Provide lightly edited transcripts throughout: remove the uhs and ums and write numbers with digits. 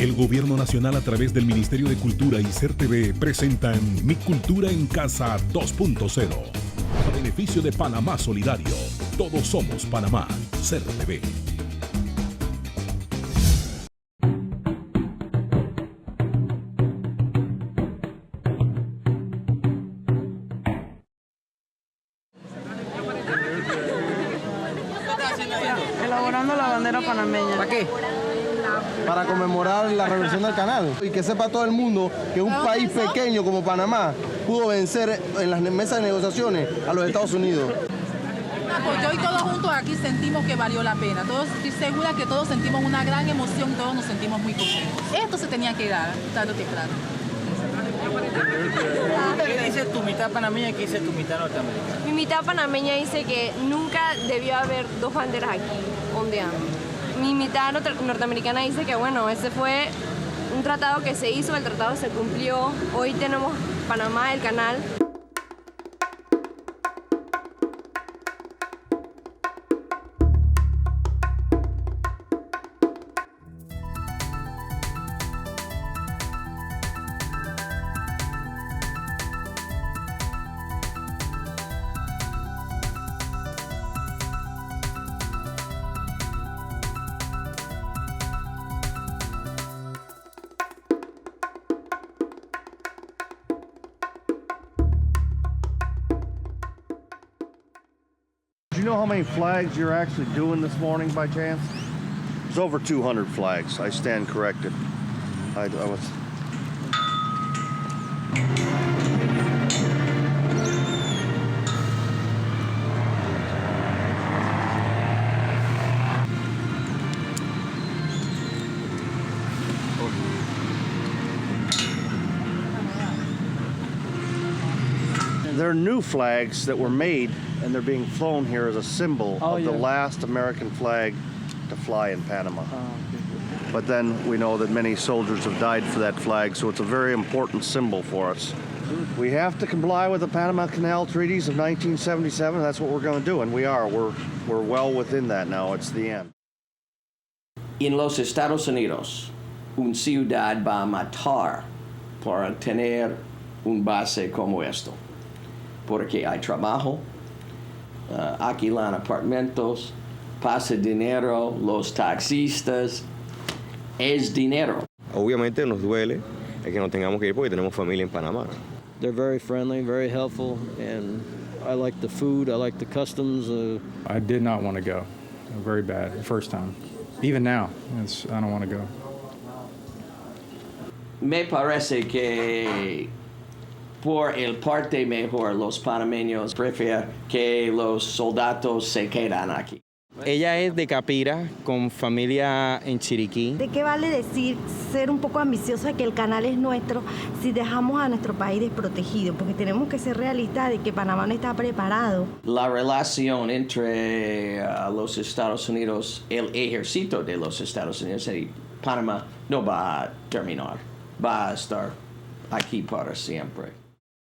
El Gobierno Nacional a través del Ministerio de Cultura y CERTV presentan Mi Cultura en Casa 2.0. A beneficio de Panamá Solidario. Todos somos Panamá. CERTV. Elaborando la bandera panameña. ¿Para qué? Para conmemorar la reversión del canal y que sepa todo el mundo que un país pequeño como Panamá pudo vencer en las mesas de negociaciones a los Estados Unidos. Pues hoy todos juntos aquí sentimos que valió la pena. Estoy segura que todos sentimos una gran emoción, todos nos sentimos muy contentos. Esto se tenía que dar tarde o temprano. ¿Qué dice tu mitad panameña y qué dice tu mitad norteamericana? Mi mitad panameña dice que nunca debió haber dos banderas aquí ondeando. Mi mitad norteamericana dice que bueno, ese fue un tratado que se hizo, el tratado se cumplió. Hoy tenemos Panamá, el canal. Do you know how many flags you're actually doing this morning by chance? It's over 200 flags. I stand corrected. I was... They're new flags that were made and they're being flown here as a symbol of the last American flag to fly in Panama. But then we know that many soldiers have died for that flag, so it's a very important symbol for us. We have to comply with the Panama Canal Treaties of 1977. That's what we're going to do, and we are. We're well within that now. It's the end. En los Estados Unidos, una ciudad va a matar por tener un base como esto. Porque hay trabajo, alquilan apartamentos, pasa dinero, los taxistas, es dinero. Obviamente nos duele que no tengamos que ir porque tenemos familia en Panamá. They're very friendly, very helpful, and I like the food, I like the customs. I did not want to go, very bad, the first time. Even now, I don't want to go. Me parece que por el parte mejor, los panameños prefieren que los soldados se quedan aquí. Ella es de Capira, con familia en Chiriquí. ¿De qué vale decir ser un poco ambicioso de que el canal es nuestro si dejamos a nuestro país desprotegido? Porque tenemos que ser realistas de que Panamá no está preparado. La relación entre los Estados Unidos, el ejército de los Estados Unidos y Panamá no va a terminar. Va a estar aquí para siempre.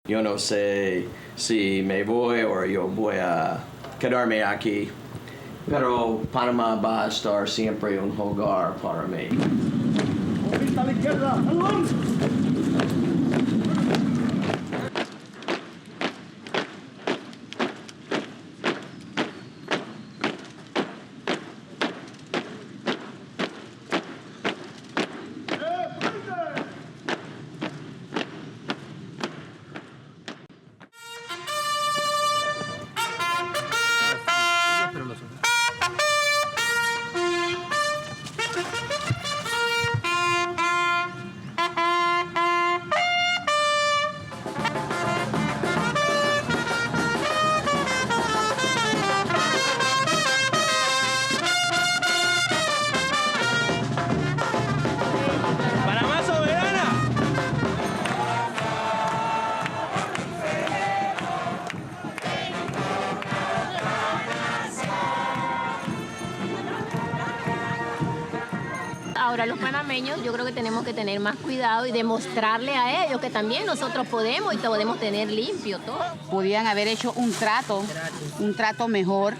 Yo no sé si me voy o yo voy a quedarme aquí, pero Panamá va a estar siempre un hogar para mí. ¡A la izquierda! Ahora los panameños yo creo que tenemos que tener más cuidado y demostrarle a ellos que también nosotros podemos y podemos tener limpio todo. Podían haber hecho un trato mejor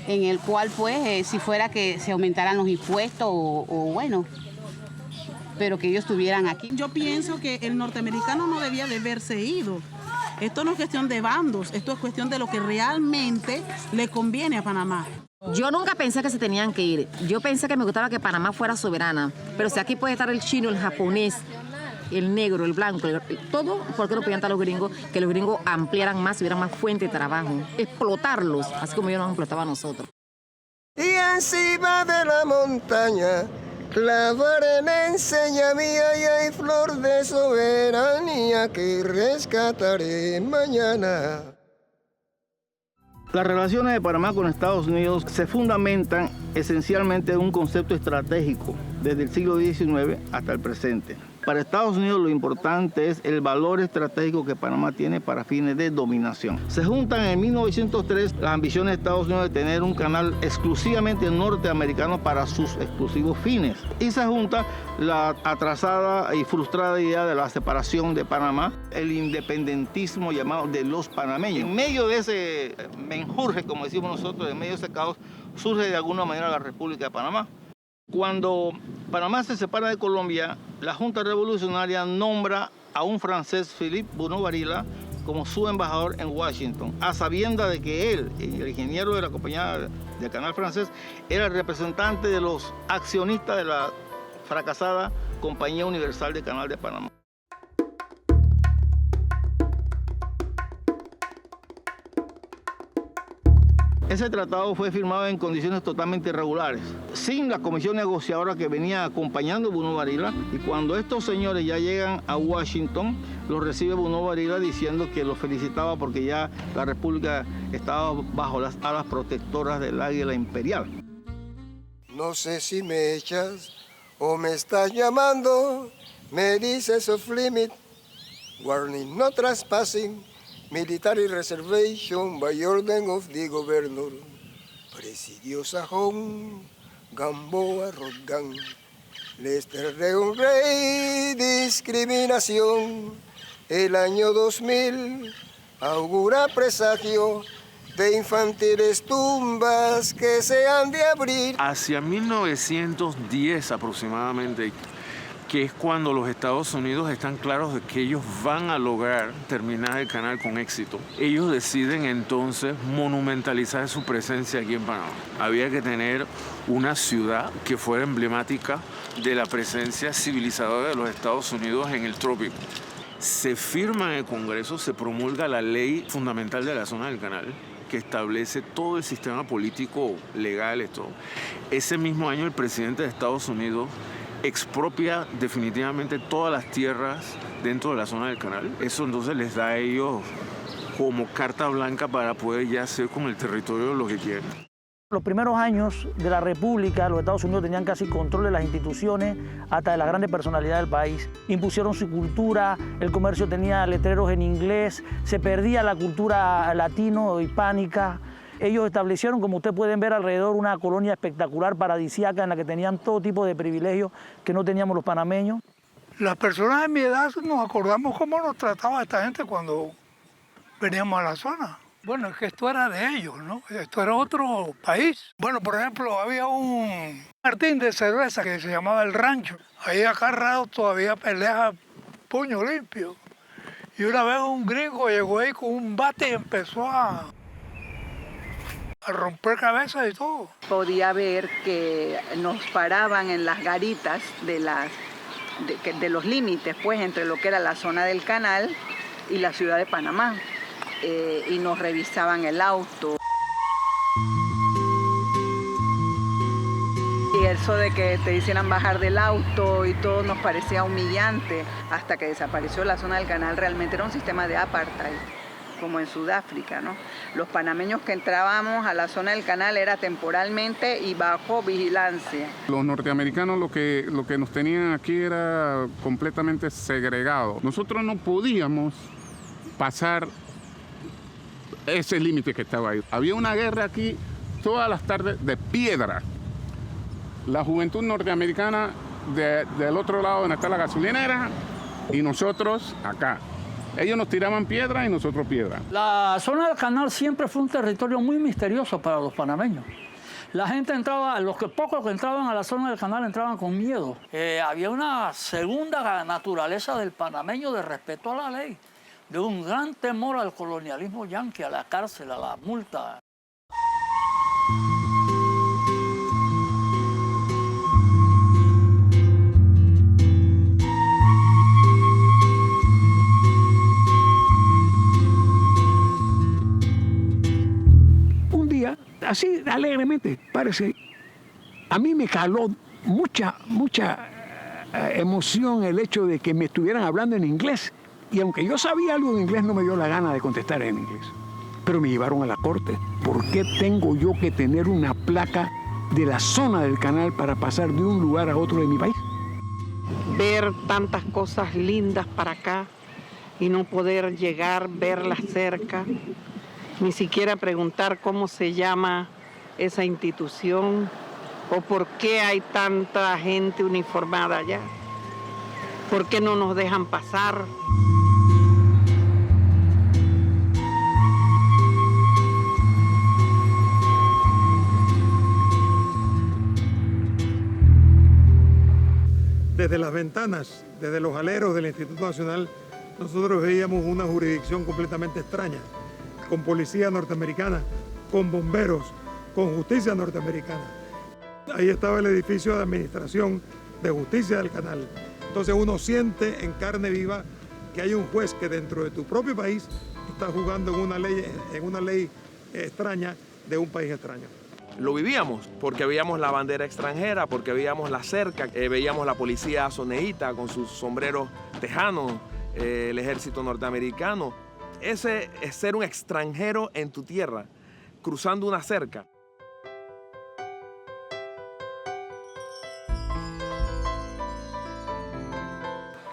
en el cual pues si fuera que se aumentaran los impuestos o bueno, pero que ellos estuvieran aquí. Yo pienso que el norteamericano no debía de haberse ido. Esto no es cuestión de bandos, esto es cuestión de lo que realmente le conviene a Panamá. Yo nunca pensé que se tenían que ir. Yo pensé que me gustaba que Panamá fuera soberana. Pero si aquí puede estar el chino, el japonés, el negro, el blanco, todo, ¿por qué no podían estar los gringos? Que los gringos ampliaran más, tuvieran más fuente de trabajo. Explotarlos, así como ellos nos explotaban a nosotros. Y encima de la montaña, clavar en enseña mía y hay flor de soberanía que rescataré mañana. Las relaciones de Panamá con Estados Unidos se fundamentan esencialmente en un concepto estratégico desde el siglo XIX hasta el presente. Para Estados Unidos lo importante es el valor estratégico que Panamá tiene para fines de dominación. Se juntan en 1903 las ambiciones de Estados Unidos de tener un canal exclusivamente norteamericano para sus exclusivos fines. Y se junta la atrasada y frustrada idea de la separación de Panamá, el independentismo llamado de los panameños. En medio de ese menjurje, como decimos nosotros, en medio de ese caos, surge de alguna manera la República de Panamá. Cuando Panamá se separa de Colombia, la Junta Revolucionaria nombra a un francés, Philippe Bunau-Varilla, como su embajador en Washington, a sabiendas de que él, el ingeniero de la compañía del canal francés, era el representante de los accionistas de la fracasada Compañía Universal de Canal de Panamá. Ese tratado fue firmado en condiciones totalmente irregulares, sin la comisión negociadora que venía acompañando a Bunau-Varilla, y cuando estos señores ya llegan a Washington, los recibe Bunau-Varilla diciendo que los felicitaba porque ya la República estaba bajo las alas protectoras del águila imperial. No sé si me echas o me estás llamando, me dices off limit, warning no trespassing, military reservation by order of the governor. Presidió Sajón, Gamboa, Rodgan, Lester de un rey, discriminación. El año 2000 augura presagio de infantiles tumbas que se han de abrir. Hacia 1910 aproximadamente, que es cuando los Estados Unidos están claros de que ellos van a lograr terminar el canal con éxito. Ellos deciden entonces monumentalizar su presencia aquí en Panamá. Había que tener una ciudad que fuera emblemática de la presencia civilizadora de los Estados Unidos en el trópico. Se firma en el Congreso, se promulga la ley fundamental de la zona del canal, que establece todo el sistema político, legal, esto. Ese mismo año el presidente de Estados Unidos expropia definitivamente todas las tierras dentro de la zona del canal. Eso entonces les da a ellos como carta blanca para poder ya hacer con el territorio lo que quieren. Los primeros años de la República, los Estados Unidos tenían casi control de las instituciones, hasta de las grandes personalidades del país. Impusieron su cultura, el comercio tenía letreros en inglés, se perdía la cultura latino-hispánica. Ellos establecieron, como ustedes pueden ver alrededor, una colonia espectacular, paradisíaca, en la que tenían todo tipo de privilegios que no teníamos los panameños. Las personas de mi edad nos acordamos cómo nos trataba esta gente cuando veníamos a la zona. Bueno, es que esto era de ellos, ¿no? Esto era otro país. Bueno, por ejemplo, había un jardín de cerveza que se llamaba El Rancho. Ahí acá rato todavía pelea puño limpio. Y una vez un gringo llegó ahí con un bate y empezó a romper cabezas y todo. Podía ver que nos paraban en las garitas de los límites, pues, entre lo que era la zona del canal y la ciudad de Panamá. Y nos revisaban el auto. Y eso de que te hicieran bajar del auto y todo nos parecía humillante. Hasta que desapareció la zona del canal, realmente era un sistema de apartheid, como en Sudáfrica, ¿no? Los panameños que entrábamos a la zona del canal era temporalmente y bajo vigilancia. Los norteamericanos lo que nos tenían aquí era completamente segregado. Nosotros no podíamos pasar ese límite que estaba ahí. Había una guerra aquí todas las tardes de piedra. La juventud norteamericana del otro lado donde está la gasolinera y nosotros acá. Ellos nos tiraban piedra y nosotros piedra. La zona del canal siempre fue un territorio muy misterioso para los panameños. La gente entraba, los pocos que entraban a la zona del canal entraban con miedo. Había una segunda naturaleza del panameño de respeto a la ley, de un gran temor al colonialismo yanqui, a la cárcel, a la multa. Un día, así alegremente, parece, a mí me caló mucha emoción el hecho de que me estuvieran hablando en inglés. Y aunque yo sabía algo de inglés, no me dio la gana de contestar en inglés. Pero me llevaron a la corte. ¿Por qué tengo yo que tener una placa de la zona del canal para pasar de un lugar a otro de mi país? Ver tantas cosas lindas para acá y no poder llegar, verlas cerca, ni siquiera preguntar cómo se llama esa institución o por qué hay tanta gente uniformada allá, por qué no nos dejan pasar. Desde las ventanas, desde los aleros del Instituto Nacional, nosotros veíamos una jurisdicción completamente extraña, con policía norteamericana, con bomberos, con justicia norteamericana. Ahí estaba el edificio de administración de justicia del canal. Entonces uno siente en carne viva que hay un juez que dentro de tu propio país está jugando en una ley extraña de un país extraño. Lo vivíamos porque veíamos la bandera extranjera, porque veíamos la cerca, veíamos la policía soneíta con sus sombreros tejanos, el ejército norteamericano. Ese es ser un extranjero en tu tierra, cruzando una cerca.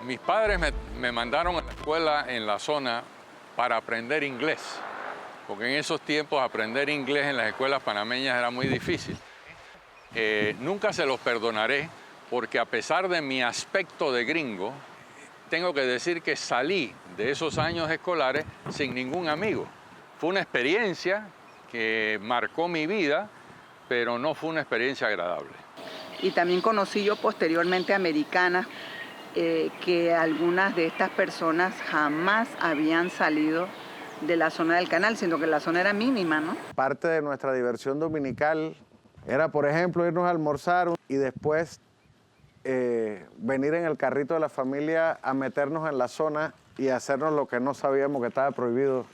Mis padres me mandaron a la escuela en la zona para aprender inglés, porque en esos tiempos aprender inglés en las escuelas panameñas era muy difícil. Nunca se los perdonaré, porque a pesar de mi aspecto de gringo, tengo que decir que salí de esos años escolares sin ningún amigo. Fue una experiencia que marcó mi vida, pero no fue una experiencia agradable. Y también conocí yo posteriormente americanas, que algunas de estas personas jamás habían salido de la zona del canal, siendo que la zona era mínima, ¿no? Parte de nuestra diversión dominical era, por ejemplo, irnos a almorzar y después venir en el carrito de la familia a meternos en la zona y hacernos lo que no sabíamos que estaba prohibido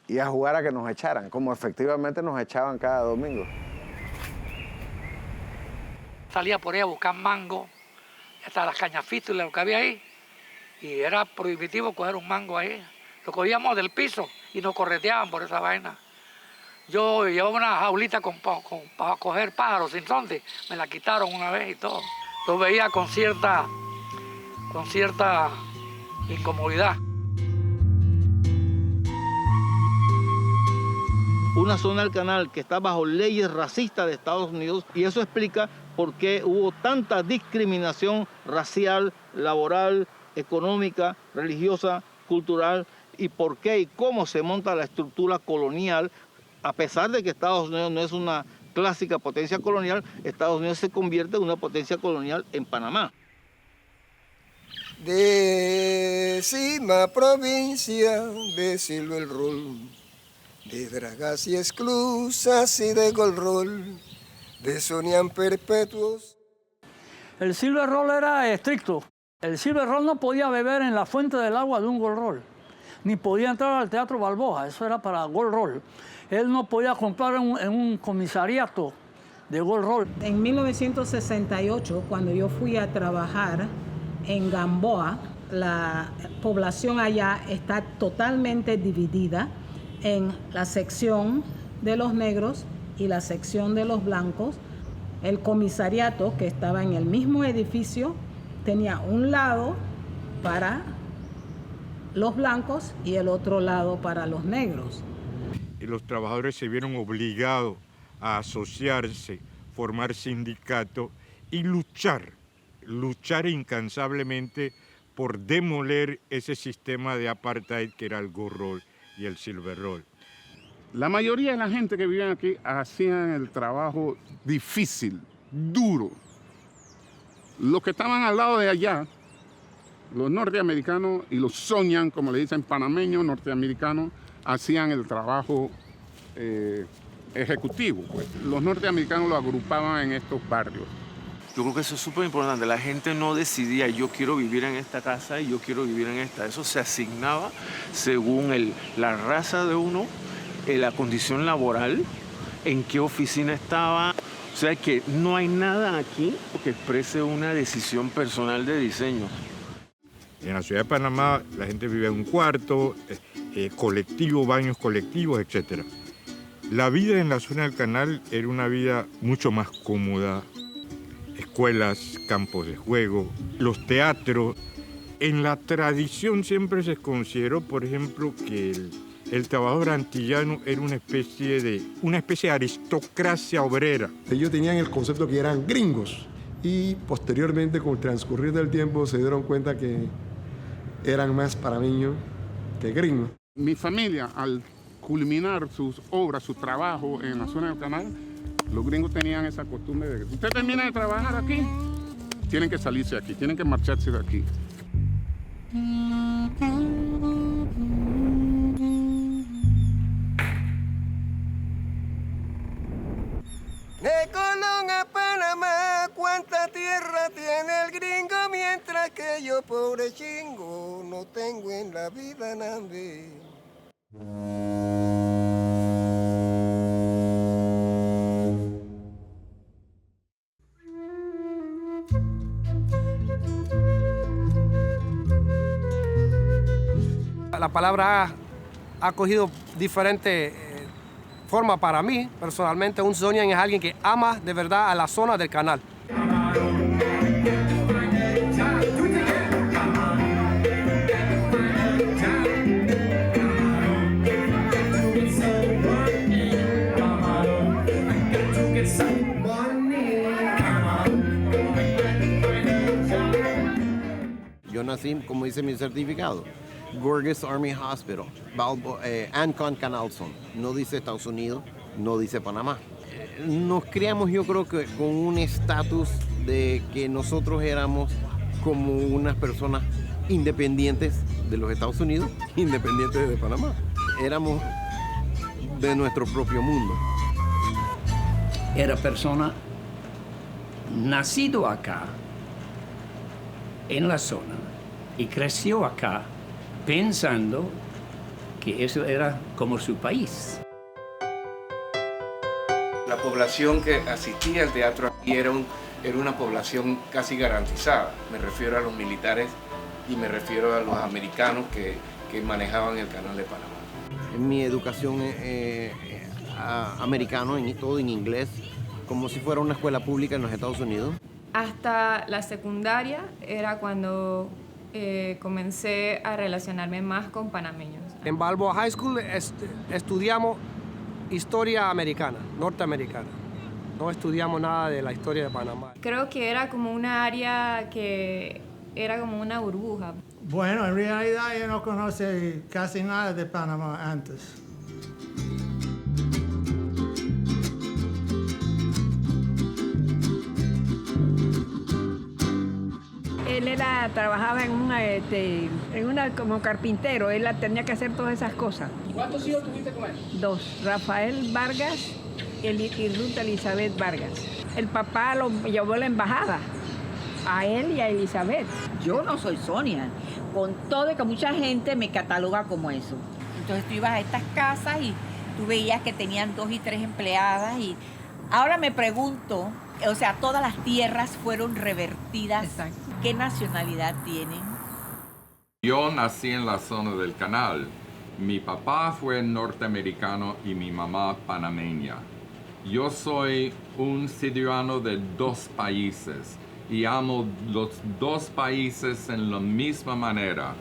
y a jugar a que nos echaran, como efectivamente nos echaban cada domingo. Salía por ahí a buscar mango, hasta las cañafitas y lo que había ahí, y era prohibitivo coger un mango ahí. Lo cogíamos del piso y nos correteaban por esa vaina. Yo llevaba una jaulita para coger pájaros sin sonde, me la quitaron una vez y todo. Lo veía con cierta incomodidad. Una zona del canal que está bajo leyes racistas de Estados Unidos, y eso explica por qué hubo tanta discriminación racial, laboral, económica, religiosa, cultural, y por qué y cómo se monta la estructura colonial. A pesar de que Estados Unidos no es una clásica potencia colonial, Estados Unidos se convierte en una potencia colonial en Panamá. Décima provincia de Silva el Rol, de dragas y esclusas y de golrol, de soñan perpetuos. El Silver Roll era estricto. El Silver Roll no podía beber en la fuente del agua de un Gold Roll, ni podía entrar al Teatro Balboa, eso era para Gold Roll. Él no podía comprar en un comisariato de Gold Roll. En 1968, cuando yo fui a trabajar en Gamboa, la población allá está totalmente dividida en la sección de los negros y la sección de los blancos. El comisariato, que estaba en el mismo edificio, tenía un lado para los blancos y el otro lado para los negros. Y los trabajadores se vieron obligados a asociarse, formar sindicatos y luchar incansablemente por demoler ese sistema de apartheid que era el Gold Roll y el Silver Roll. La mayoría de la gente que vive aquí hacían el trabajo difícil, duro. Los que estaban al lado de allá, los norteamericanos y los soñan, como le dicen panameños, norteamericanos, hacían el trabajo ejecutivo. Pues. Los norteamericanos lo agrupaban en estos barrios. Yo creo que eso es súper importante. La gente no decidía, yo quiero vivir en esta casa y yo quiero vivir en esta. Eso se asignaba según la raza de uno, la condición laboral, en qué oficina estaba. O sea que no hay nada aquí que exprese una decisión personal de diseño. En la ciudad de Panamá la gente vive en un cuarto, colectivo, baños colectivos, etc. La vida en la zona del canal era una vida mucho más cómoda. Escuelas, campos de juego, los teatros. En la tradición siempre se consideró, por ejemplo, que el trabajador antillano era una especie de aristocracia obrera. Ellos tenían el concepto que eran gringos y posteriormente, con el transcurrir del tiempo, se dieron cuenta que eran más panameños que gringos. Mi familia, al culminar sus obras, su trabajo en la zona del canal, los gringos tenían esa costumbre de que usted termina de trabajar aquí, tienen que salirse de aquí, tienen que marcharse de aquí. De Colón a Panamá, cuánta tierra tiene el gringo, mientras que yo, pobre chingo, no tengo en la vida nada. La palabra ha cogido diferentes formas para mí. Personalmente, un Zonian es alguien que ama de verdad a la zona del canal. Yo nací, como dice mi certificado, Gorgas Army Hospital, Ancon Canal Zone. No dice Estados Unidos, no dice Panamá. Nos criamos, yo creo que con un estatus de que nosotros éramos como unas personas independientes de los Estados Unidos, independientes de Panamá. Éramos de nuestro propio mundo. Era persona nacido acá, en la zona, y creció acá pensando que eso era como su país. La población que asistía al teatro aquí era una población casi garantizada. Me refiero a los militares y me refiero a los americanos que manejaban el canal de Panamá. Mi educación americano, todo en inglés, como si fuera una escuela pública en los Estados Unidos. Hasta la secundaria era cuando comencé a relacionarme más con panameños. En Balboa High School estudiamos historia americana, norteamericana. No estudiamos nada de la historia de Panamá. Creo que era como una área que era como una burbuja. Bueno, en realidad yo no conocí casi nada de Panamá antes. Él trabajaba en una como carpintero, él tenía que hacer todas esas cosas. ¿Cuántos hijos tuviste con él? 2, Rafael Vargas y Ruth Elizabeth Vargas. El papá lo llevó a la embajada, a él y a Elizabeth. Yo no soy Sonia, con todo y que mucha gente me cataloga como eso. Entonces tú ibas a estas casas y tú veías que tenían 2 y 3 empleadas y ahora me pregunto, o sea, todas las tierras fueron revertidas. Exacto. ¿Qué nacionalidad tienen? Yo nací en la zona del canal. Mi papá fue norteamericano y mi mamá panameña. Yo soy un ciudadano de 2 países y amo los 2 países en la misma manera.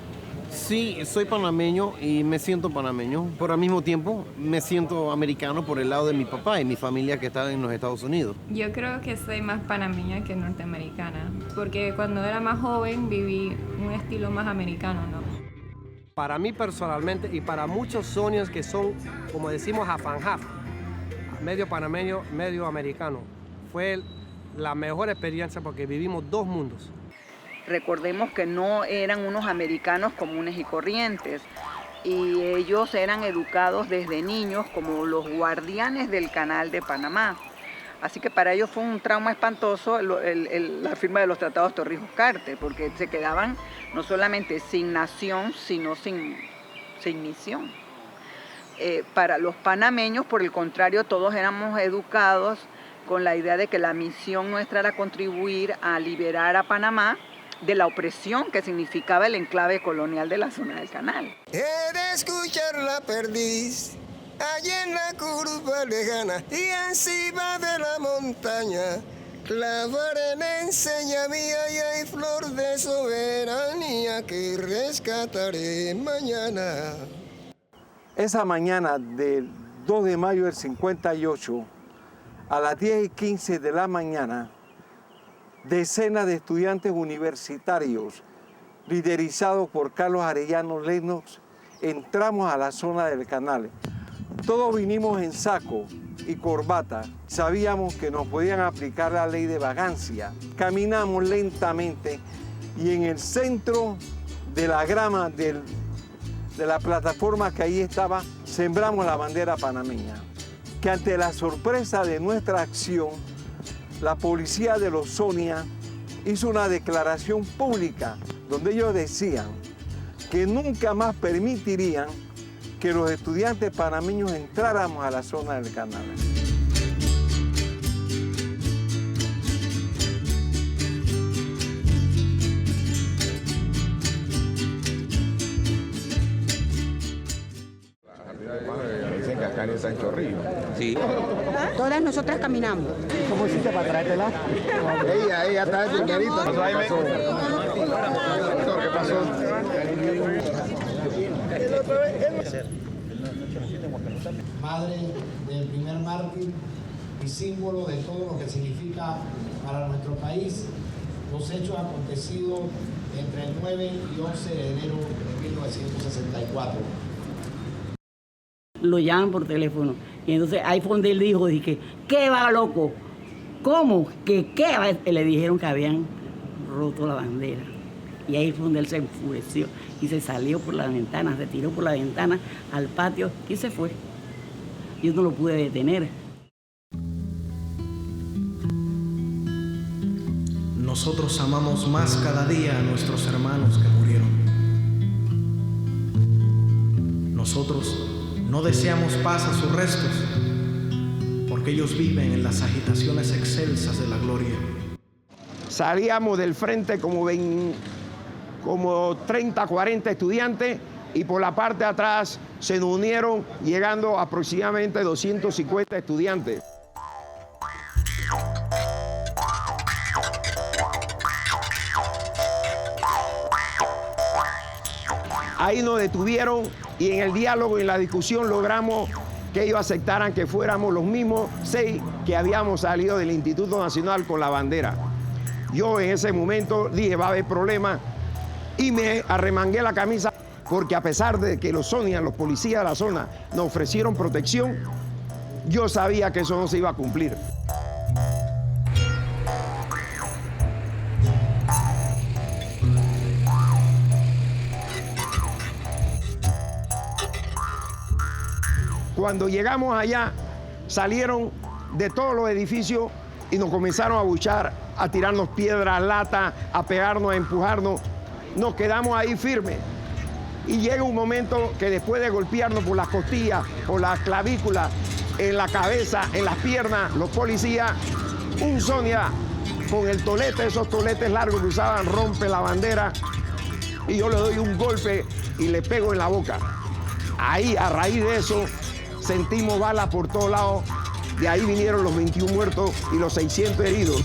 Sí, soy panameño y me siento panameño, pero al mismo tiempo me siento americano por el lado de mi papá y mi familia que está en los Estados Unidos. Yo creo que soy más panameña que norteamericana, porque cuando era más joven viví un estilo más americano, ¿no? Para mí personalmente y para muchos sonios que son, como decimos, half and half, medio panameño, medio americano, fue la mejor experiencia porque vivimos dos mundos. Recordemos que no eran unos americanos comunes y corrientes, y ellos eran educados desde niños como los guardianes del Canal de Panamá. Así que para ellos fue un trauma espantoso la firma de los tratados Torrijos-Carter, porque se quedaban no solamente sin nación, sino sin misión. Para los panameños, por el contrario, todos éramos educados con la idea de que la misión nuestra era contribuir a liberar a Panamá de la opresión que significaba el enclave colonial de la zona del canal. He de escuchar la perdiz allá en la curva lejana y encima de la montaña clavar en enseña mía y hay flor de soberanía que rescataré mañana. Esa mañana del 2 de mayo del 58, a las 10:15 de la mañana, decenas de estudiantes universitarios, liderizados por Carlos Arellano Lennox, entramos a la zona del canal. Todos vinimos en saco y corbata. Sabíamos que nos podían aplicar la ley de vagancia. Caminamos lentamente y en el centro de la grama de la plataforma que ahí estaba, sembramos la bandera panameña. Que ante la sorpresa de nuestra acción, la policía de los Sonia hizo una declaración pública donde ellos decían que nunca más permitirían que los estudiantes panameños entráramos a la zona del canal. Dicen que acá en Sancho Río. Sí. Todas nosotras caminamos. ¿Cómo hiciste para traértela? Ella está de pingarita. ¿Qué pasó? Madre del primer mártir y símbolo de todo lo que significa para nuestro país los hechos acontecidos entre el 9 y 11 de enero de 1964. Lo llaman por teléfono y entonces ahí fue donde él dijo, dije, ¿qué va, loco? ¿Cómo? ¿Qué va? Le dijeron que habían roto la bandera. Y ahí fue donde él se enfureció y se salió por la ventana, se tiró por la ventana al patio y se fue. Yo no lo pude detener. Nosotros amamos más cada día a nuestros hermanos que murieron. Nosotros no deseamos paz a sus restos, porque ellos viven en las agitaciones excelsas de la gloria. Salíamos del frente como 30, 40 estudiantes y por la parte de atrás se nos unieron llegando aproximadamente 250 estudiantes. Ahí nos detuvieron y en el diálogo y en la discusión logramos que ellos aceptaran que fuéramos los mismos 6 que habíamos salido del Instituto Nacional con la bandera. Yo en ese momento dije, va a haber problemas, y me arremangué la camisa porque a pesar de que los Sonia, los policías de la zona, nos ofrecieron protección, yo sabía que eso no se iba a cumplir. Cuando llegamos allá, salieron de todos los edificios y nos comenzaron a abuchar, a tirarnos piedras, latas, a pegarnos, a empujarnos. Nos quedamos ahí firmes. Y llega un momento que después de golpearnos por las costillas, por las clavículas, en la cabeza, en las piernas, los policías, un Sonia con el tolete, esos toletes largos que usaban, rompe la bandera y yo le doy un golpe y le pego en la boca. Ahí, a raíz de eso, sentimos balas por todos lados. De ahí vinieron los 21 muertos y los 600 heridos.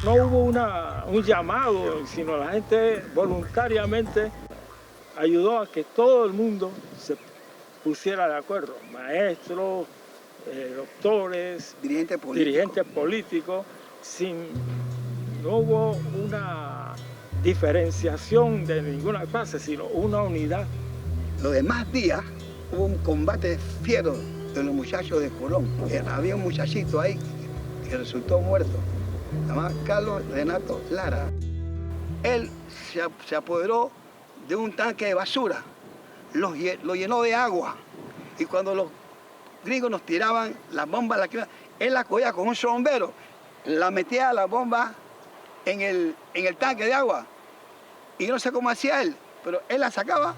no hubo un llamado, sino la gente voluntariamente ayudó a que todo el mundo se pusiera de acuerdo. Maestros, doctores, dirigentes políticos, no hubo una diferenciación de ninguna clase, sino una unidad. Los demás días hubo un combate fiero de los muchachos de Colón. Había un muchachito ahí que resultó muerto, se llamaba Carlos Renato Lara. Él se apoderó de un tanque de basura, lo llenó de agua, y cuando los gringos nos tiraban las bombas, él la cogía con un sombrero, la metía a la bomba en el tanque de agua, y no sé cómo hacía él, pero él la sacaba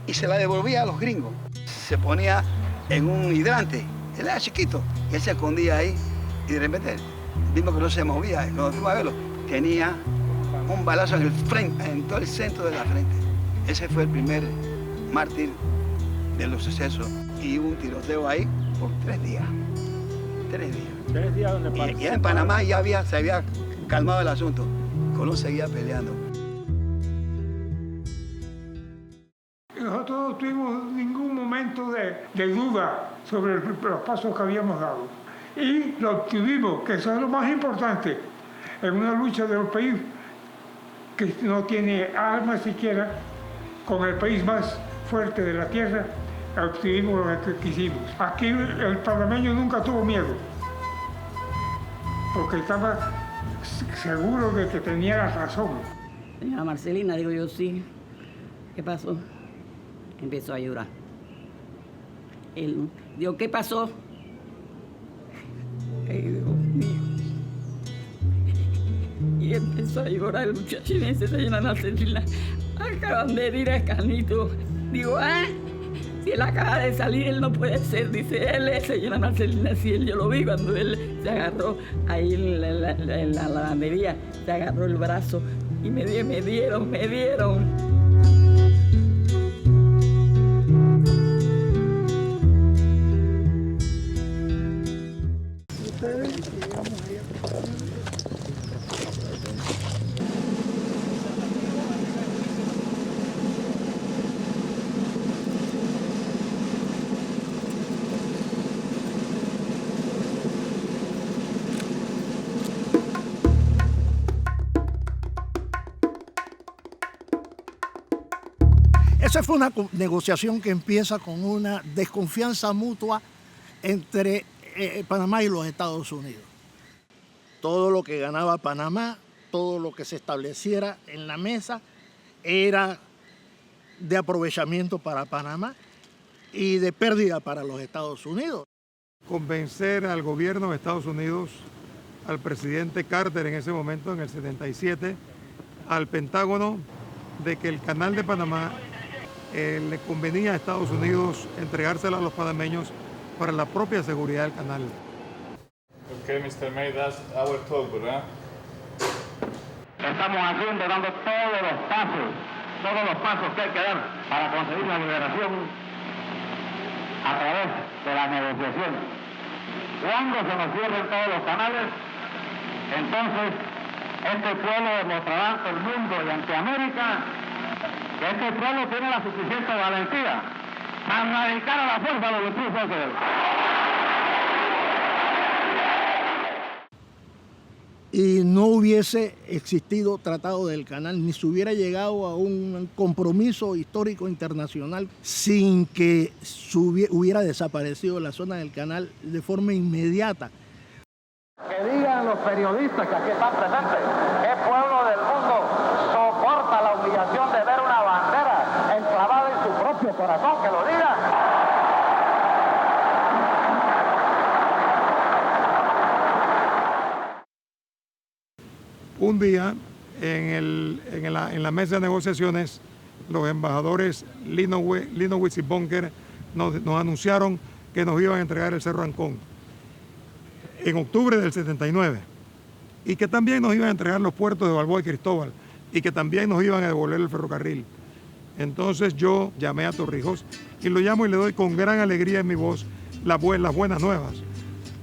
y se la devolvía a los gringos. Se ponía en un hidrante, él era chiquito, y él se escondía ahí, y de repente vimos que no se movía, y cuando fuimos a verlo, tenía un balazo en el frente, en todo el centro de la frente. Ese fue el primer mártir de los sucesos, y hubo un tiroteo ahí por 3 días. 3 días. 3 días donde y ya en Panamá ya se había calmado el asunto. Colón seguía peleando. Nosotros no tuvimos ningún momento de duda sobre los pasos que habíamos dado. Y lo obtuvimos, que eso es lo más importante, en una lucha de un país que no tiene armas siquiera, con el país más fuerte de la tierra, obtuvimos lo que quisimos. Aquí el panameño nunca tuvo miedo, porque estaba seguro de que tenía la razón. Señora Marcelina, digo yo, sí. ¿Qué pasó? Empezó a llorar. Él dijo, ¿qué pasó? Ay, Dios mío. Y empezó a llorar el muchachín ese, señora Marcelina. Acaban de ir a Canito. Digo, si él acaba de salir, él no puede ser. Dice, él es señora Marcelina. Si él, yo lo vi cuando él se agarró ahí en la lavandería, se agarró el brazo y me dieron. Esa fue una negociación que empieza con una desconfianza mutua entre Panamá y los Estados Unidos. Todo lo que ganaba Panamá, todo lo que se estableciera en la mesa era de aprovechamiento para Panamá y de pérdida para los Estados Unidos. Convencer al gobierno de Estados Unidos, al presidente Carter en ese momento, en el 77, al Pentágono, de que el canal de Panamá le convenía a Estados Unidos entregársela a los panameños para la propia seguridad del canal. Ok, Mr. May, that's our talk, ¿verdad? Estamos haciendo, dando todos los pasos que hay que dar para conseguir la liberación a través de la negociación. Cuando se nos cierren todos los canales, entonces este pueblo demostrará ante el mundo y ante América que este pueblo tiene la suficiente valentía para erradicar a la fuerza de los intrusos de él. Y no hubiese existido tratado del canal, ni se hubiera llegado a un compromiso histórico internacional sin que hubiera desaparecido la zona del canal de forma inmediata. Que digan los periodistas que aquí están presentes, ¿qué pueblo del mundo soporta la humillación de ver una bandera enclavada en su propio corazón? Que lo digan. Un día, en la mesa de negociaciones, los embajadores Linowitz y Bunker nos anunciaron que nos iban a entregar el Cerro Ancón en octubre del 79 y que también nos iban a entregar los puertos de Balboa y Cristóbal y que también nos iban a devolver el ferrocarril. Entonces yo llamé a Torrijos y lo llamo y le doy con gran alegría en mi voz las buenas nuevas.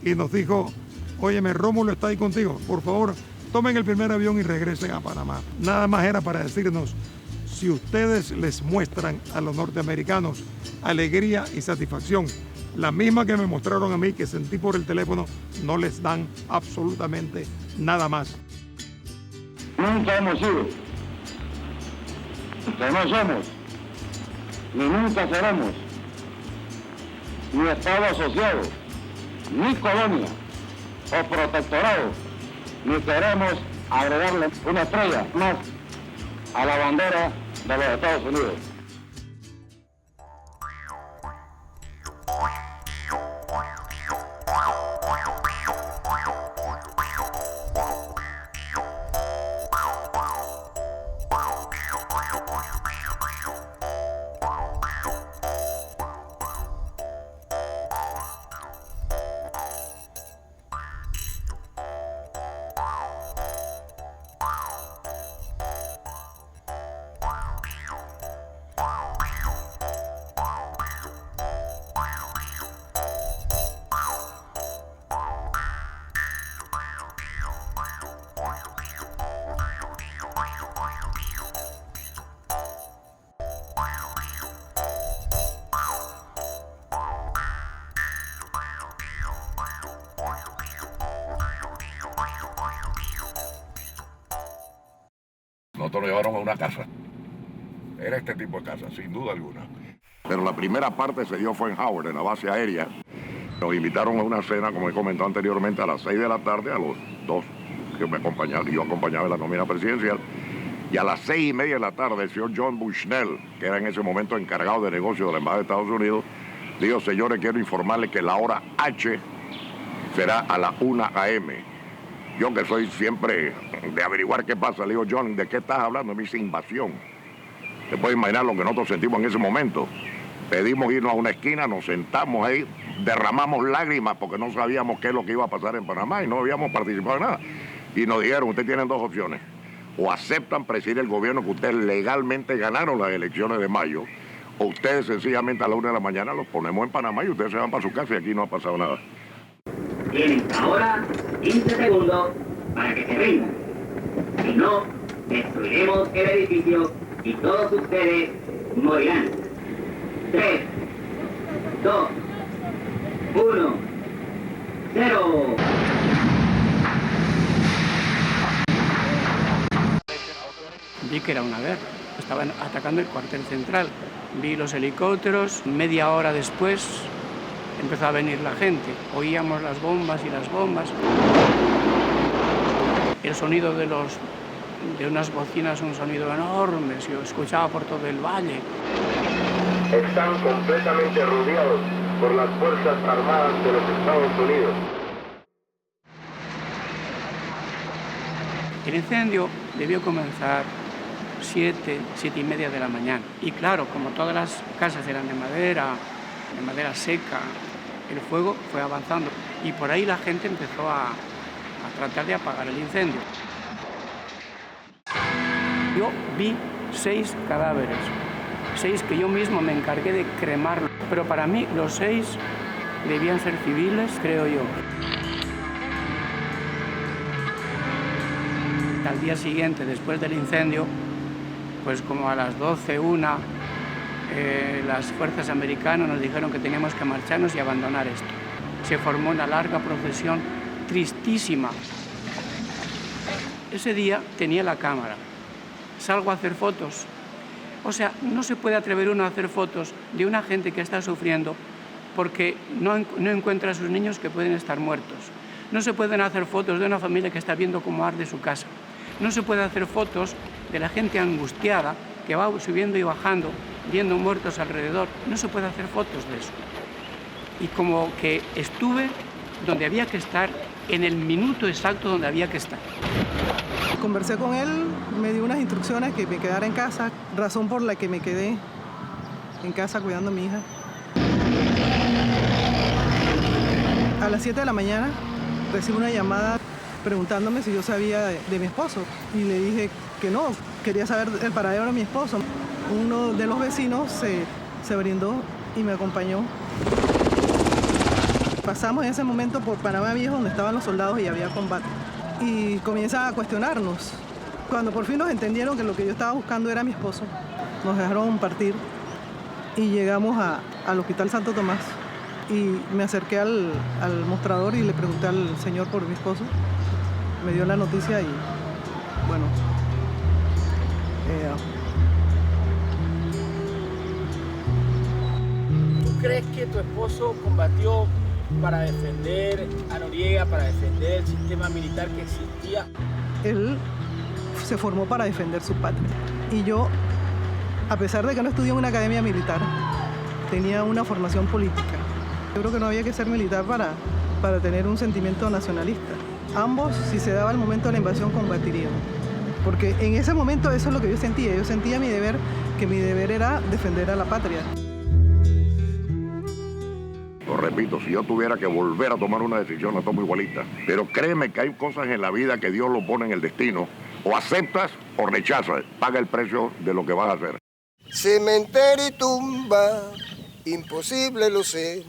Y nos dijo, óyeme, Rómulo está ahí contigo, por favor, tomen el primer avión y regresen a Panamá. Nada más era para decirnos, si ustedes les muestran a los norteamericanos alegría y satisfacción, la misma que me mostraron a mí, que sentí por el teléfono, no les dan absolutamente nada más. Nunca hemos sido, que no somos, ni nunca seremos, ni Estado asociado, ni colonia o protectorado, ni queremos agregarle una estrella más a la bandera de los Estados Unidos. Nosotros nos llevaron a una casa. Era este tipo de casa, sin duda alguna. Pero la primera parte se dio fue en Howard, en la base aérea. Nos invitaron a una cena, como he comentado anteriormente, a las 6 de la tarde, a los dos que me acompañaban, yo acompañaba en la nómina presidencial. Y a las 6:30 de la tarde, el señor John Bushnell, que era en ese momento encargado de negocios de la Embajada de Estados Unidos, dijo: señores, quiero informarles que la hora H será a las 1 a.m. Yo, que soy siempre de averiguar qué pasa, le digo: John, ¿de qué estás hablando? Me dice: invasión. Te puedes imaginar lo que nosotros sentimos en ese momento. Pedimos irnos a una esquina, nos sentamos ahí, derramamos lágrimas porque no sabíamos qué es lo que iba a pasar en Panamá y no habíamos participado en nada. Y nos dijeron: ustedes tienen dos opciones. O aceptan presidir el gobierno que ustedes legalmente ganaron las elecciones de mayo, o ustedes sencillamente a la 1 de la mañana los ponemos en Panamá y ustedes se van para su casa y aquí no ha pasado nada. Tienen ahora 15 segundos para que se rindan. Si no, destruiremos el edificio y todos ustedes morirán. 3, 2, 1, 0. Vi que era una guerra. Estaban atacando el cuartel central. Vi los helicópteros. Media hora después empezó a venir la gente. Oíamos las bombas y las bombas. El sonido de unas bocinas, un sonido enorme, se escuchaba por todo el valle. Están completamente rodeados por las Fuerzas Armadas de los Estados Unidos. El incendio debió comenzar 7:30 de la mañana. Y claro, como todas las casas eran de madera seca, el fuego fue avanzando. Y por ahí la gente empezó a tratar de apagar el incendio. Yo vi 6 cadáveres, 6 que yo mismo me encargué de cremarlos. Pero para mí los 6 debían ser civiles, creo yo. Al día siguiente, después del incendio, pues como a las 12, 1, las fuerzas americanas nos dijeron que teníamos que marcharnos y abandonar esto. Se formó una larga procesión tristísima. Ese día tenía la cámara. Salgo a hacer fotos. O sea, no se puede atrever uno a hacer fotos de una gente que está sufriendo porque no encuentra a sus niños que pueden estar muertos. No se pueden hacer fotos de una familia que está viendo cómo arde su casa. No se puede hacer fotos de la gente angustiada que va subiendo y bajando, viendo muertos alrededor. No se puede hacer fotos de eso. Y como que estuve donde había que estar, en el minuto exacto donde había que estar. Conversé con él, me dio unas instrucciones que me quedara en casa, razón por la que me quedé en casa cuidando a mi hija. A las 7 de la mañana recibo una llamada preguntándome si yo sabía de mi esposo y le dije que no, quería saber el paradero de mi esposo. Uno de los vecinos se brindó y me acompañó. Pasamos en ese momento por Panamá Viejo, donde estaban los soldados y había combate. y comienzan a cuestionarnos. Cuando por fin nos entendieron que lo que yo estaba buscando era mi esposo, nos dejaron partir y llegamos al Hospital Santo Tomás. Y me acerqué al mostrador y le pregunté al señor por mi esposo. Me dio la noticia y, bueno, ¿Tú crees que tu esposo combatió para defender a Noriega, para defender el sistema militar que existía? Él se formó para defender su patria. Y yo, a pesar de que no estudié en una academia militar, tenía una formación política. Yo creo que no había que ser militar para tener un sentimiento nacionalista. Ambos, si se daba el momento de la invasión, combatirían. Porque en ese momento eso es lo que yo sentía. Yo sentía mi deber, que mi deber era defender a la patria. Lo repito, si yo tuviera que volver a tomar una decisión, la tomo igualita. Pero créeme que hay cosas en la vida que Dios lo pone en el destino. O aceptas o rechazas. Paga el precio de lo que vas a hacer. Cementerio y tumba, imposible lo sé,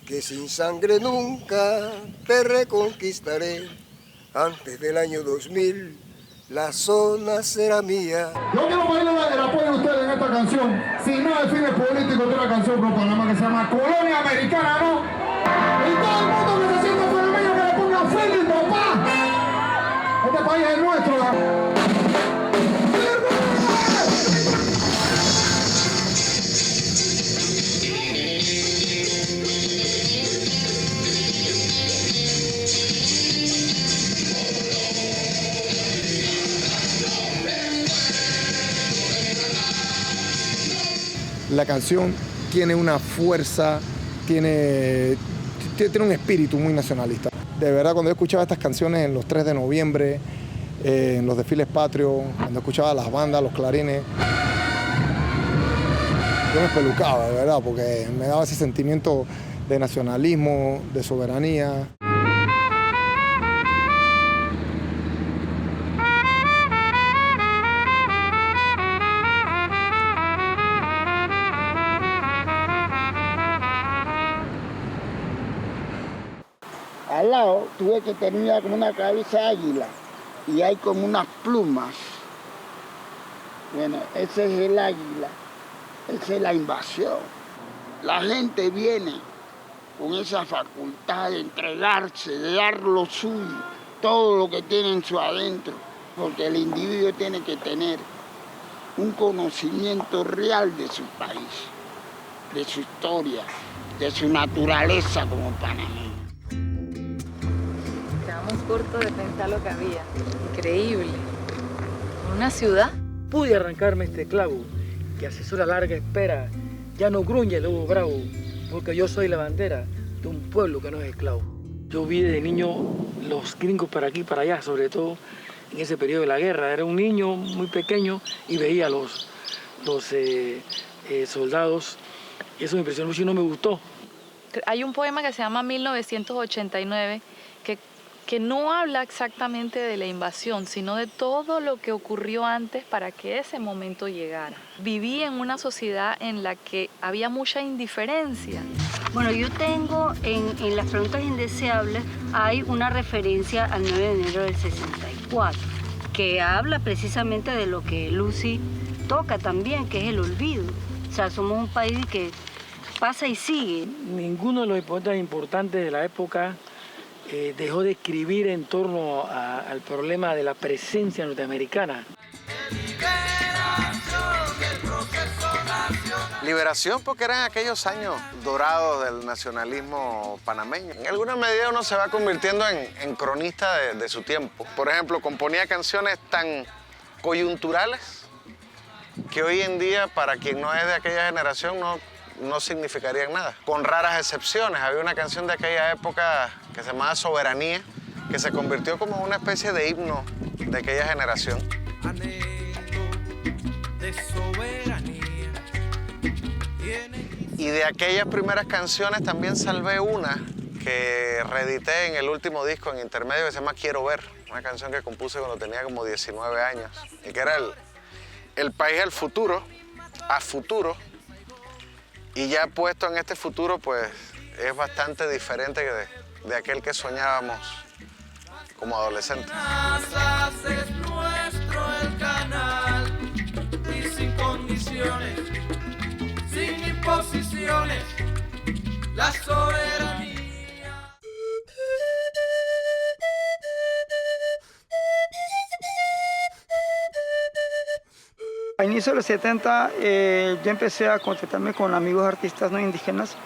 que sin sangre nunca te reconquistaré. Antes del año 2000, la zona será mía. Yo quiero pedirle el apoyo de ustedes en esta canción, sin nada de fines políticos, de una canción pro Panamá que se llama Colonia Americana, ¿no? Y todo el mundo que se sienta panameño que le ponga firme, papá. Este país es nuestro. La canción tiene una fuerza, tiene un espíritu muy nacionalista. De verdad, cuando yo escuchaba estas canciones en los 3 de noviembre, en los desfiles patrios, cuando escuchaba las bandas, los clarines, yo me espelucaba, de verdad, porque me daba ese sentimiento de nacionalismo, de soberanía. Al lado tuve que tener como una cabeza de águila y hay como unas plumas. Bueno, ese es el águila, esa es la invasión. La gente viene con esa facultad de entregarse, de dar lo suyo, todo lo que tiene en su adentro, porque el individuo tiene que tener un conocimiento real de su país, de su historia, de su naturaleza como panameño. Quedamos cortos de pensar lo que había. Increíble. Una ciudad. Pude arrancarme este clavo que asesora larga espera. Ya no gruñe el lobo bravo, porque yo soy la bandera de un pueblo que no es esclavo. Yo vi desde niño los gringos para aquí, para allá, sobre todo en ese periodo de la guerra. Era un niño muy pequeño y veía a los soldados. Y eso me impresionó mucho y no me gustó. Hay un poema que se llama 1989 que no habla exactamente de la invasión, sino de todo lo que ocurrió antes para que ese momento llegara. Viví en una sociedad en la que había mucha indiferencia. Bueno, yo tengo en las preguntas indeseables, hay una referencia al 9 de enero del 64, que habla precisamente de lo que Lucy toca también, que es el olvido. O sea, somos un país que pasa y sigue. Ninguno de los poetas importantes de la época dejó de escribir en torno al problema de la presencia norteamericana. Liberación porque eran aquellos años dorados del nacionalismo panameño. En alguna medida uno se va convirtiendo en cronista de su tiempo. Por ejemplo, componía canciones tan coyunturales que hoy en día, para quien no es de aquella generación, no significarían nada. Con raras excepciones. Había una canción de aquella época que se llamaba Soberanía, que se convirtió como una especie de himno de aquella generación. Anhelo de soberanía. Y de aquellas primeras canciones también salvé una que reedité en el último disco en intermedio que se llama Quiero Ver, una canción que compuse cuando tenía como 19 años y que era el país del futuro, a futuro, y ya puesto en este futuro pues es bastante diferente de aquel que soñábamos como adolescente. Es nuestro el canal y sin condiciones, sin imposiciones, la soberanía. A inicio de los 70 yo empecé a contactarme con amigos artistas no indígenas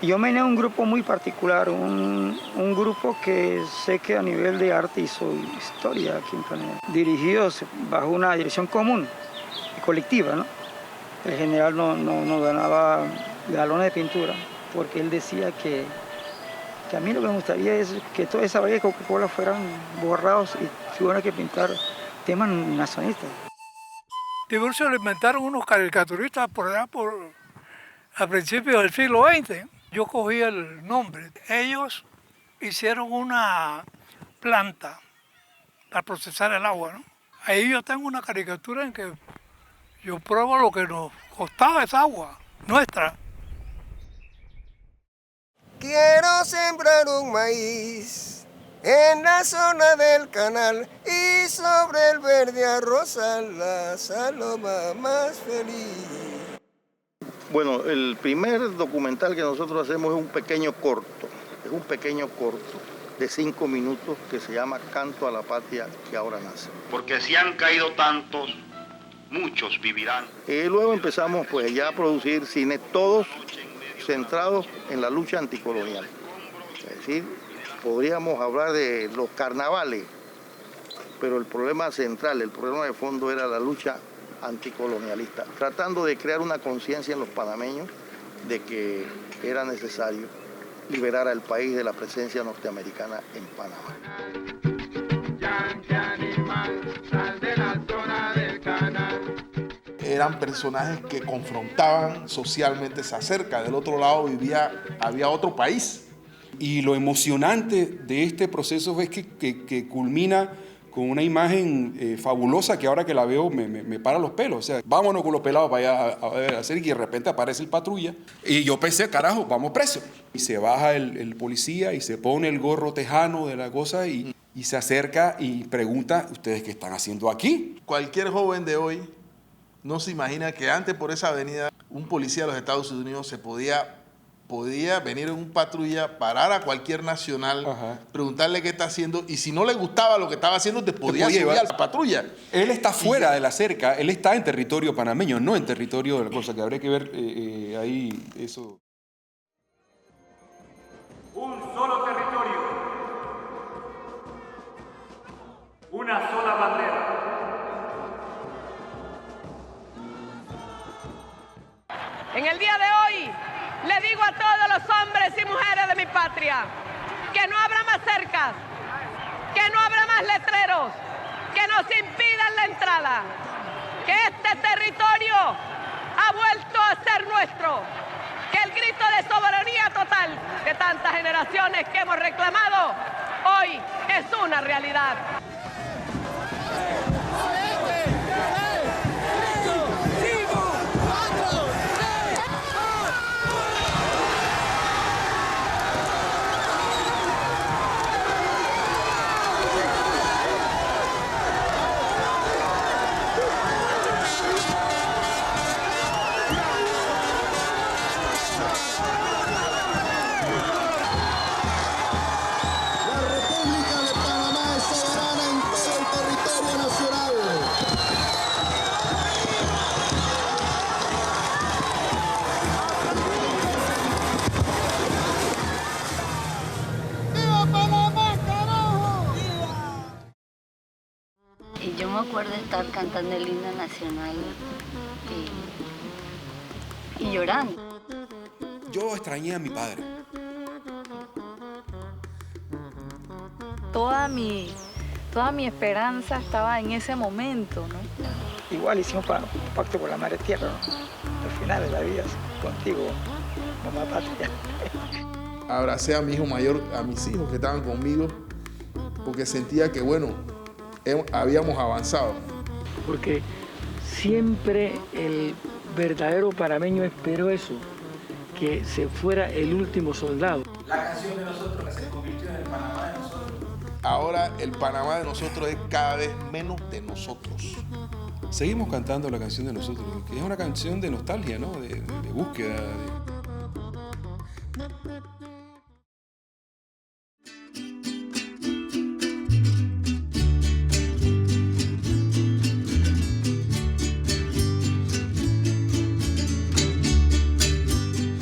y yo me uní a un grupo muy particular, un grupo que sé que a nivel de arte hizo historia aquí en Panamá, dirigidos bajo una dirección común y colectiva, ¿no? El general no ganaba galones de pintura porque él decía que a mí lo que me gustaría es que toda esa vaina de Coca-Cola fueran borrados y tuvieran que pintar temas nacionalistas. Tiburcio lo inventaron unos caricaturistas por allá a principios del siglo XX. Yo cogí el nombre. Ellos hicieron una planta para procesar el agua, ¿no? Ahí yo tengo una caricatura en que yo pruebo lo que nos costaba esa agua nuestra. Quiero sembrar un maíz en la zona del canal y sobre el verde arrozal la saloma más feliz. Bueno, el primer documental que nosotros hacemos es un pequeño corto de 5 minutos que se llama Canto a la Patria que ahora nace. Porque si han caído tantos, muchos vivirán. Luego empezamos pues ya a producir cine, todos centrados en la lucha anticolonial. Es decir, podríamos hablar de los carnavales, pero el problema central, el problema de fondo era la lucha anticolonialista, tratando de crear una conciencia en los panameños de que era necesario liberar al país de la presencia norteamericana en Panamá. Eran personajes que confrontaban socialmente esa cerca. Del otro lado había otro país. Y lo emocionante de este proceso es que culmina con una imagen fabulosa que ahora que la veo me para los pelos. O sea, vámonos con los pelados para allá a hacer y de repente aparece el patrulla. Y yo pensé, carajo, vamos presos. Y se baja el policía y se pone el gorro tejano de la cosa y se acerca y pregunta, ¿ustedes qué están haciendo aquí? Cualquier joven de hoy no se imagina que antes por esa avenida un policía de los Estados Unidos se podía venir en un patrulla, parar a cualquier nacional, preguntarle qué está haciendo, y si no le gustaba lo que estaba haciendo, te podía subir a la patrulla. Él está fuera de la cerca, él está en territorio panameño, no en territorio de la cosa, que habría que ver ahí eso. Un solo territorio, una sola bandera. En el día de hoy le digo a todos los hombres y mujeres de mi patria que no habrá más cercas, que no habrá más letreros, que nos impidan la entrada, que este territorio ha vuelto a ser nuestro, que el grito de soberanía total de tantas generaciones que hemos reclamado hoy es una realidad. Y yo me acuerdo de estar cantando el himno nacional y llorando. Yo extrañé a mi padre. Toda mi esperanza estaba en ese momento, ¿no? Igual hicimos un pacto con la madre tierra, ¿no? Al final de la vida, contigo, mamá patria. Abracé a mi hijo mayor, a mis hijos que estaban conmigo, porque sentía que, bueno, habíamos avanzado. Porque siempre el verdadero panameño esperó eso, que se fuera el último soldado. La canción de nosotros que se convirtió en el Panamá de nosotros ahora el Panamá de nosotros es cada vez menos de nosotros. Seguimos cantando la canción de nosotros, que es una canción de nostalgia, ¿no? De búsqueda.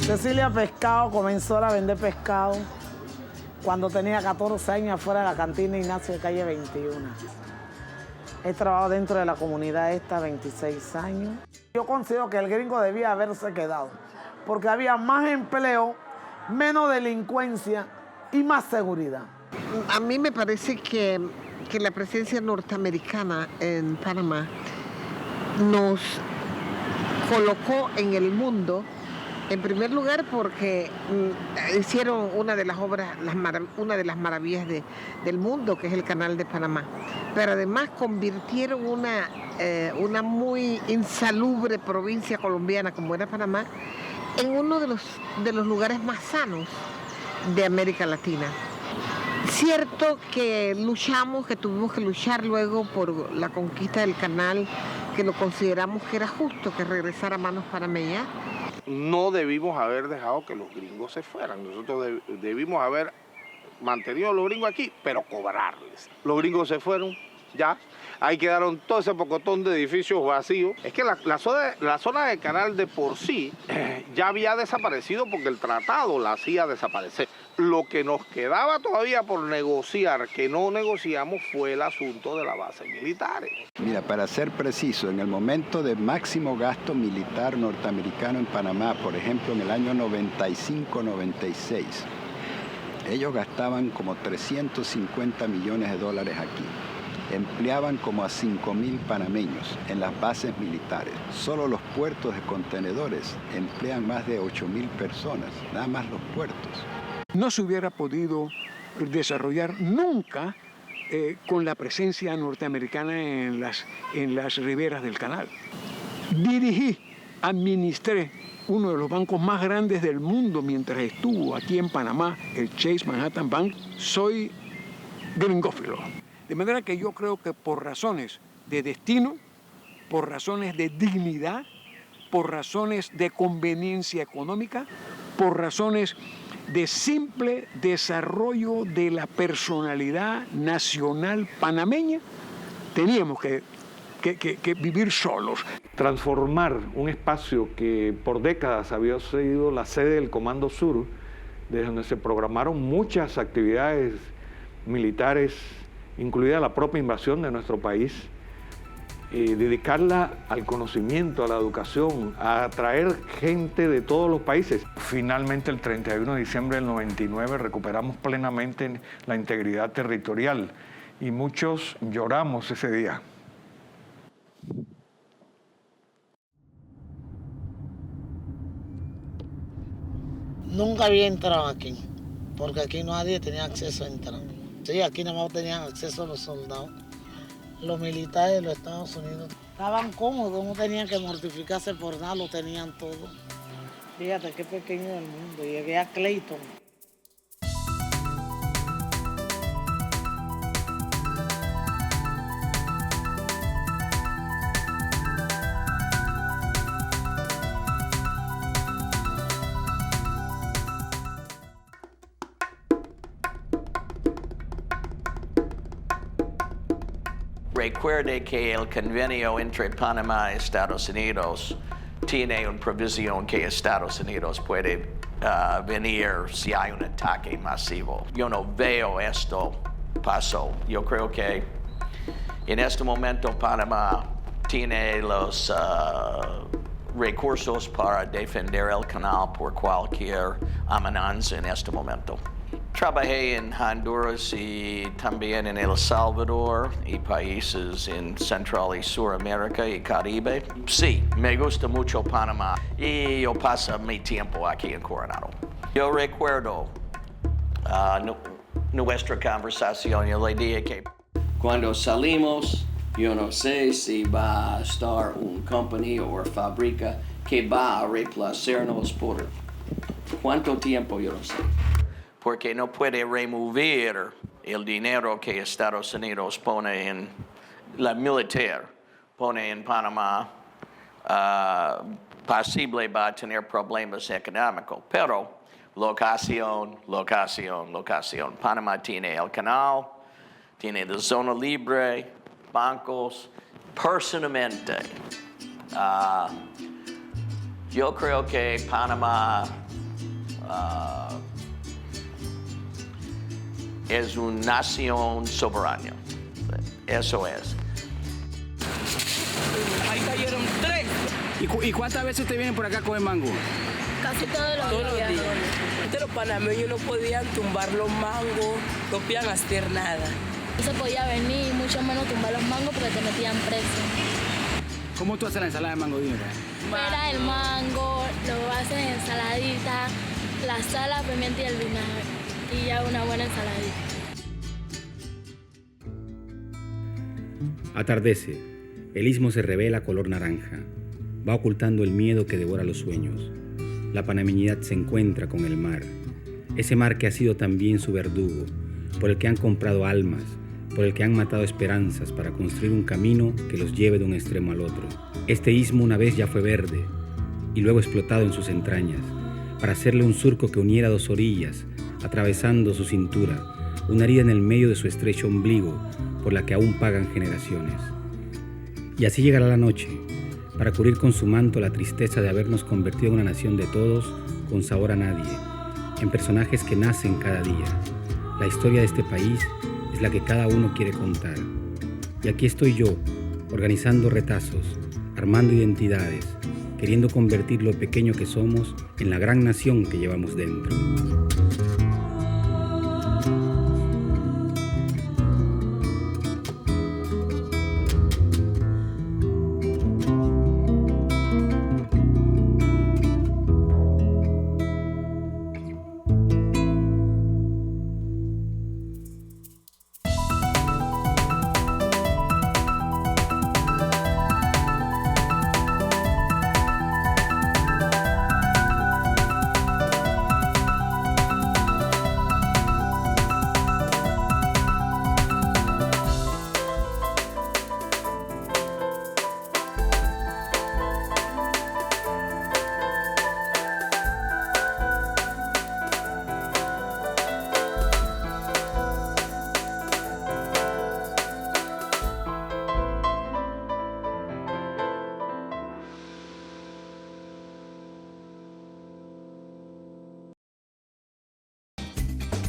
Cecilia Pescado comenzó a vender pescado cuando tenía 14 años afuera de la cantina Ignacio de calle 21. He trabajado dentro de la comunidad esta 26 años. Yo considero que el gringo debía haberse quedado, porque había más empleo, menos delincuencia y más seguridad. A mí me parece que la presencia norteamericana en Panamá nos colocó en el mundo. En primer lugar, porque hicieron una de las obras, una de las maravillas del mundo, que es el Canal de Panamá. Pero además convirtieron una muy insalubre provincia colombiana como era Panamá en uno de los lugares más sanos de América Latina. Cierto que que tuvimos que luchar luego por la conquista del canal, que lo consideramos que era justo que regresara a manos panameñas. No debimos haber dejado que los gringos se fueran. Nosotros debimos haber mantenido a los gringos aquí, pero cobrarles. Los gringos se fueron, ya. Ahí quedaron todo ese pocotón de edificios vacíos. Es que la zona del canal de por sí ya había desaparecido porque el tratado la hacía desaparecer. Lo que nos quedaba todavía por negociar, que no negociamos, fue el asunto de la base militar. Mira, para ser preciso, en el momento de máximo gasto militar norteamericano en Panamá, por ejemplo, en el año 95-96, ellos gastaban como 350 millones de dólares aquí. Empleaban como a 5.000 panameños en las bases militares. Solo los puertos de contenedores emplean más de 8.000 personas, nada más los puertos. No se hubiera podido desarrollar nunca con la presencia norteamericana en las riberas del canal. Dirigí, administré uno de los bancos más grandes del mundo mientras estuvo aquí en Panamá, el Chase Manhattan Bank. Soy gringófilo. De manera que yo creo que por razones de destino, por razones de dignidad, por razones de conveniencia económica, por razones de simple desarrollo de la personalidad nacional panameña, teníamos que vivir solos. Transformar un espacio que por décadas había sido la sede del Comando Sur, desde donde se programaron muchas actividades militares, incluida la propia invasión de nuestro país, dedicarla al conocimiento, a la educación, a atraer gente de todos los países. Finalmente, el 31 de diciembre del 99 recuperamos plenamente la integridad territorial y muchos lloramos ese día. Nunca había entrado aquí, porque aquí nadie tenía acceso a entrar. Sí, aquí nada más tenían acceso a los soldados. Los militares de los Estados Unidos estaban cómodos, no tenían que mortificarse por nada, lo tenían todo. Fíjate qué pequeño es el mundo. Llegué a Clayton. Recuerde que el convenio entre Panamá y Estados Unidos tiene una provisión que Estados Unidos puede venir si hay un ataque masivo. Yo no veo esto pasó. Yo creo que en este momento Panamá tiene los recursos para defender el canal por cualquier amenaza en este momento. Trabajé en Honduras y también en El Salvador y países en Central y Suramérica y Caribe. Sí, me gusta mucho Panamá y yo paso mi tiempo aquí en Coronado. Yo recuerdo nuestra conversación, yo le dije que cuando salimos, yo no sé si va a estar un company o fábrica que va a reemplazarnos por cuánto tiempo, yo no sé. Porque no puede remover el dinero que Estados Unidos pone en la militar, pone en Panamá, posible va a tener problemas económicos, pero locación. Panamá tiene el canal, tiene la zona libre, bancos. Personalmente, yo creo que Panamá es una nación soberana. Eso es. Ahí cayeron 3. ¿Y cuántas veces usted viene por acá a comer mango? Casi todos los días. Los panameños no podían tumbar los mangos, no podían hacer nada. No se podía venir, mucho menos tumbar los mangos porque te metían preso. ¿Cómo tú haces la ensalada de mango? Dime. Fuera el mango, lo haces en ensaladita, la sal, la pimienta y el vinagre. Y ya una buena ensaladita. Atardece. El istmo se revela color naranja. Va ocultando el miedo que devora los sueños. La panameñidad se encuentra con el mar. Ese mar que ha sido también su verdugo, por el que han comprado almas, por el que han matado esperanzas para construir un camino que los lleve de un extremo al otro. Este istmo una vez ya fue verde y luego explotado en sus entrañas, para hacerle un surco que uniera dos orillas, atravesando su cintura, una herida en el medio de su estrecho ombligo, por la que aún pagan generaciones. Y así llegará la noche, para cubrir con su manto la tristeza de habernos convertido en una nación de todos, con sabor a nadie, en personajes que nacen cada día. La historia de este país es la que cada uno quiere contar. Y aquí estoy yo, organizando retazos, armando identidades, queriendo convertir lo pequeño que somos en la gran nación que llevamos dentro.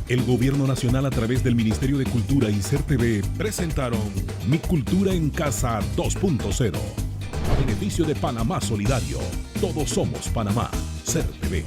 El Gobierno Nacional a través del Ministerio de Cultura y CERTV presentaron Mi Cultura en Casa 2.0. A beneficio de Panamá Solidario. Todos somos Panamá. CERTV.